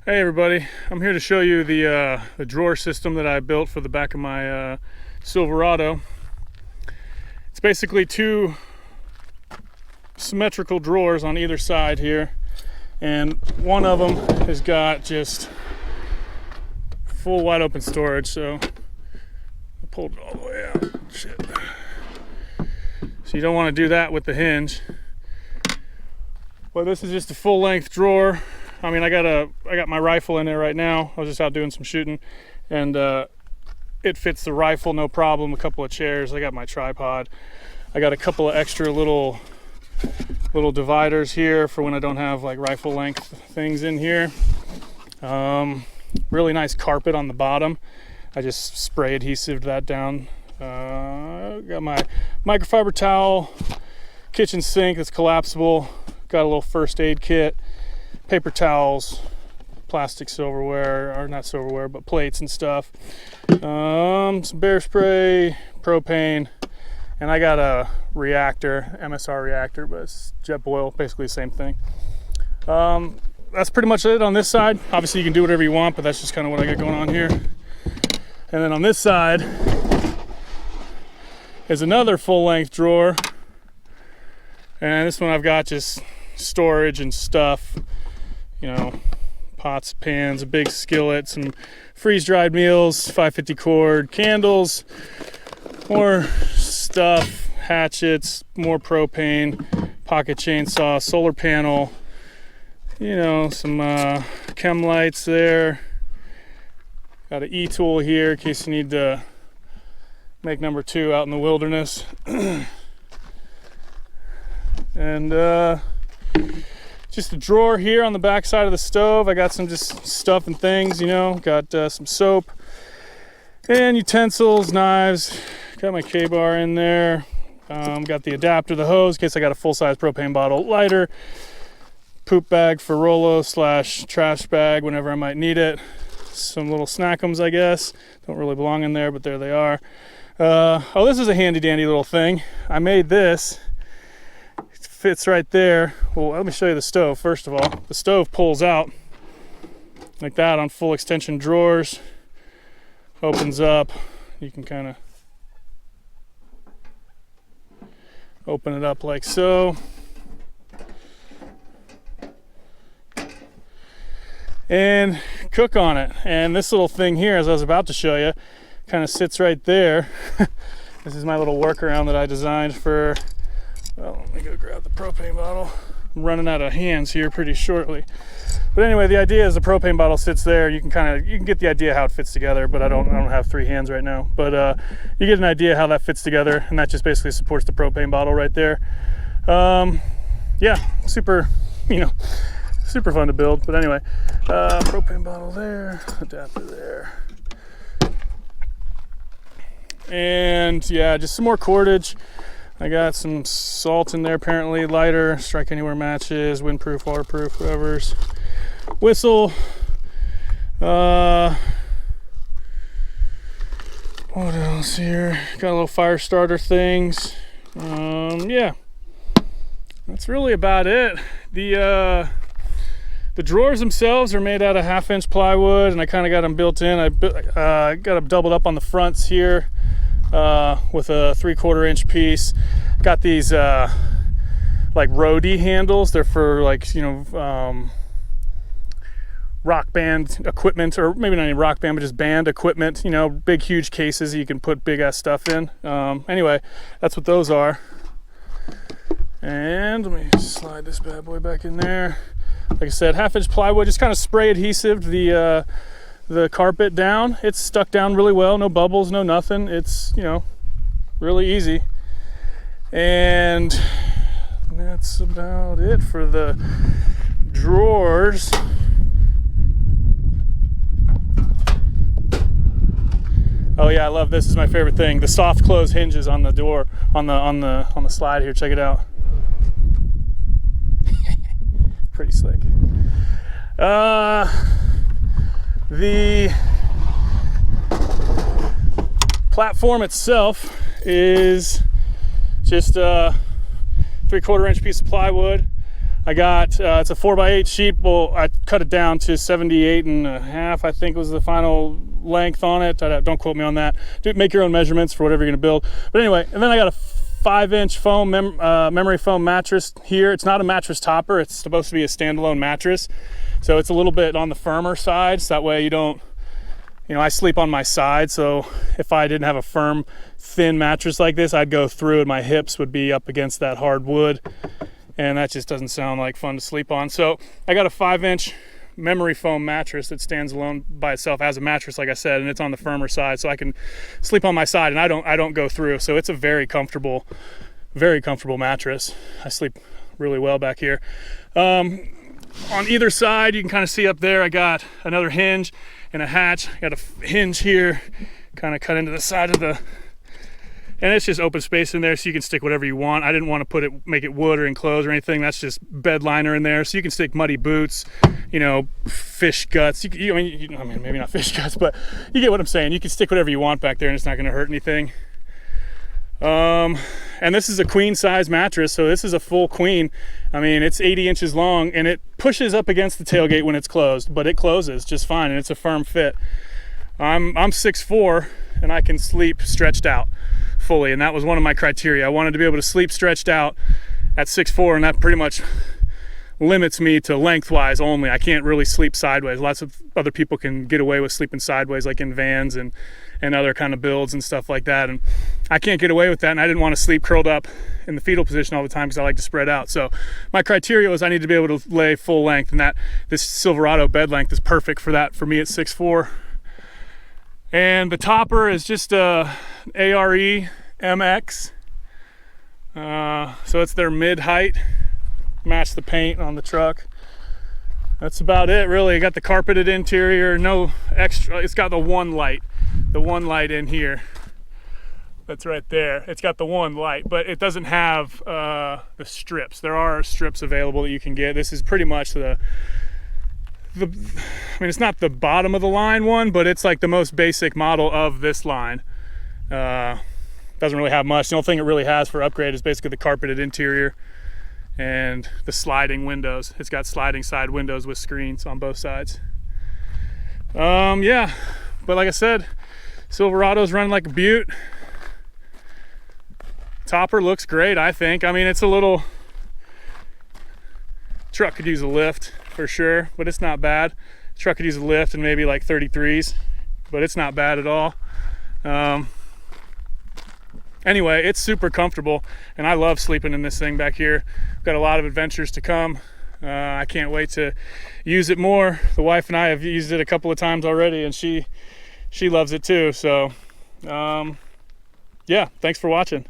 Hey everybody, I'm here to show you the drawer system that I built for the back of my Silverado. It's basically two symmetrical drawers on either side here, and one of them has got just full wide open storage, so I pulled it all the way out. Shit. So you don't want to do that with the hinge. Well, this is just a full length drawer. I mean, I got my rifle in there right now. I was just out doing some shooting, and it fits the rifle no problem. A couple of chairs. I got my tripod. I got a couple of extra little dividers here for when I don't have like rifle length things in here. Really nice carpet on the bottom. I just spray adhesive that down. Got my microfiber towel, kitchen sink that's collapsible. Got a little first aid kit. Paper towels, plastic silverware, or not silverware, but plates and stuff. Some bear spray, propane, and I got a reactor, MSR reactor, but it's Jetboil, basically the same thing. That's pretty much it on this side. Obviously you can do whatever you want, but that's just kind of what I got going on here. And then on this side is another full-length drawer, and this one I've got just storage and stuff. You know, pots, pans, a big skillet, some freeze-dried meals, 550 cord, candles, more stuff, hatchets, more propane, pocket chainsaw, solar panel, you know, some chem lights there. Got an E-tool here in case you need to make number 2 out in the wilderness. And just a drawer here on the back side of the stove. I got some just stuff and things, you know. Got some soap and utensils, knives. Got my K-bar in there. Got the adapter, the hose, in case I got a full-size propane bottle, lighter, poop bag for Rolo / trash bag whenever I might need it. Some little snackums, I guess. Don't really belong in there, but there they are. Oh, this is a handy-dandy little thing. I made this. Fits right there. Well, let me show you the stove first of all. The stove pulls out like that on full extension drawers. Opens up. You can kind of open it up like so. And cook on it. And this little thing here, as I was about to show you, kind of sits right there. This is my little workaround that I designed for. Well, let me go grab the propane bottle. I'm running out of hands here pretty shortly. But anyway, the idea is the propane bottle sits there. You can get the idea how it fits together, but I don't have 3 hands right now. But you get an idea how that fits together, and that just basically supports the propane bottle right there. Yeah, super, super fun to build. But anyway, propane bottle there, adapter there. And yeah, just some more cordage. I got some salt in there apparently, lighter, strike anywhere matches, windproof, waterproof, whatever's. Whistle. What else here? Got a little fire starter things. Yeah, that's really about it. The drawers themselves are made out of 1/2-inch plywood, and I kind of got them built in. I got them doubled up on the fronts here. With a 3/4-inch piece. Got these like roadie handles. They're for like, rock band equipment, or maybe not even rock band, but just band equipment, big huge cases you can put big ass stuff in. Anyway, that's what those are. And let me slide this bad boy back in there. Like I said, 1/2-inch plywood, just kind of spray adhesive the carpet down. It's stuck down really well, no bubbles, no nothing. It's, really easy. And that's about it for the drawers. Oh yeah, I love this. This is my favorite thing. The soft close hinges on the door, on the slide here. Check it out. Pretty slick. The platform itself is just a 3/4-inch piece of plywood. I got, it's a 4x8 sheet. Well, I cut it down to 78.5, I think was the final length on it. Don't quote me on that. Make your own measurements for whatever you're gonna build. But anyway, and then I got a 5-inch foam memory foam mattress here. It's not a mattress topper. It's supposed to be a standalone mattress. So it's a little bit on the firmer side. So that way you don't, you know, I sleep on my side. So if I didn't have a firm, thin mattress like this, I'd go through and my hips would be up against that hard wood. And that just doesn't sound like fun to sleep on. So I got a 5-inch memory foam mattress that stands alone by itself as a mattress, like I said, and it's on the firmer side, so I can sleep on my side and I don't go through. So it's a very comfortable mattress. I sleep really well back here. On either side, you can kind of see up there, I got another hinge and a hatch. I got a hinge here, kind of cut into the side of the, and it's just open space in there, so you can stick whatever you want. I didn't want to make it wood or enclosed or anything. That's just bed liner in there, so you can stick muddy boots, you know, fish guts. I mean, maybe not fish guts, but you get what I'm saying. You can stick whatever you want back there, and it's not going to hurt anything. And this is a queen size mattress, so this is a full queen. I mean, it's 80 inches long, and it pushes up against the tailgate when it's closed, but it closes just fine, and it's a firm fit. I'm 6'4", and I can sleep stretched out fully, and that was one of my criteria. I wanted to be able to sleep stretched out at 6'4", and that pretty much limits me to lengthwise only. I can't really sleep sideways. Lots of other people can get away with sleeping sideways, like in vans and other kind of builds and stuff like that, and I can't get away with that, and I didn't want to sleep curled up in the fetal position all the time because I like to spread out. So my criteria was I need to be able to lay full length, and that this Silverado bed length is perfect for that for me at 6'4". And the topper is just a ARE MX, so it's their mid height, match the paint on the truck. That's about it, really. Got the carpeted interior, no extra. It's got the one light in here. That's right there. It's got the one light, but it doesn't have the strips. There are strips available that you can get. This is pretty much I mean, it's not the bottom of the line one, but it's like the most basic model of this line. Doesn't really have much. The only thing it really has for upgrade is basically the carpeted interior and the sliding windows. It's got sliding side windows with screens on both sides. Yeah, but like I said, Silverado's running like a beaut. Topper looks great, I think. I mean, it's a little, truck could use a lift for sure, but it's not bad. Truck could use a lift and maybe like 33s, but it's not bad at all. Anyway, it's super comfortable, and I love sleeping in this thing back here. Got a lot of adventures to come. I can't wait to use it more. The wife and I have used it a couple of times already, and she loves it too. So yeah, thanks for watching.